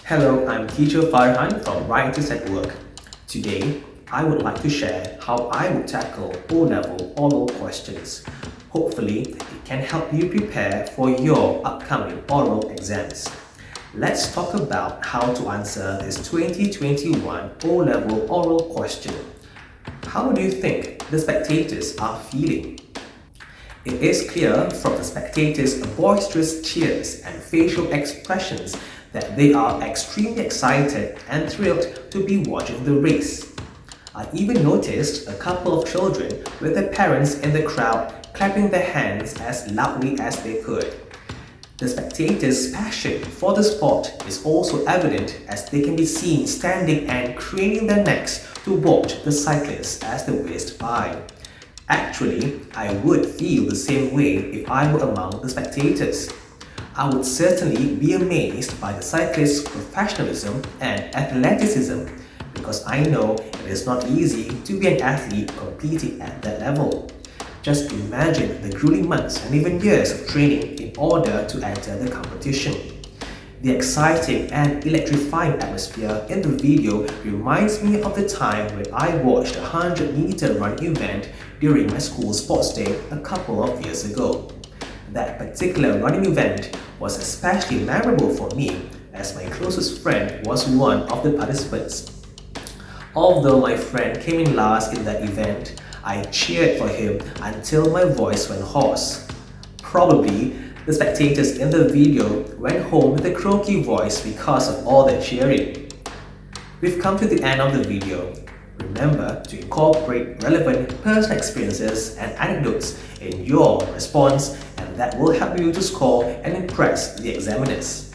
Hello, I'm teacher Farhan from Writers at Work. Today, I would like to share how I would tackle O-level oral questions. Hopefully, it can help you prepare for your upcoming oral exams. Let's talk about how to answer this 2021 O-level oral question. How do you think the spectators are feeling? It is clear from the spectators' boisterous cheers and facial expressions that they are extremely excited and thrilled to be watching the race. I even noticed a couple of children with their parents in the crowd clapping their hands as loudly as they could. The spectators' passion for the sport is also evident as they can be seen standing and craning their necks to watch the cyclists as they whizzed by. Actually, I would feel the same way if I were among the spectators. I would certainly be amazed by the cyclists' professionalism and athleticism because I know it is not easy to be an athlete competing at that level. Just imagine the grueling months and even years of training in order to enter the competition. The exciting and electrifying atmosphere in the video reminds me of the time when I watched a 100-meter run event during my school sports day a couple of years ago. That particular running event was especially memorable for me as my closest friend was one of the participants. Although my friend came in last in that event, I cheered for him until my voice went hoarse. Probably, the spectators in the video went home with a croaky voice because of all the cheering. We've come to the end of the video. Remember to incorporate relevant personal experiences and anecdotes in your response, and that will help you to score and impress the examiners.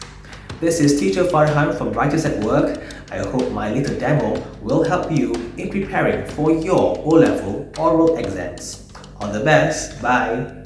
This is Teacher Farhan from Writers at Work. I hope my little demo will help you in preparing for your O-level oral exams. All the best. Bye.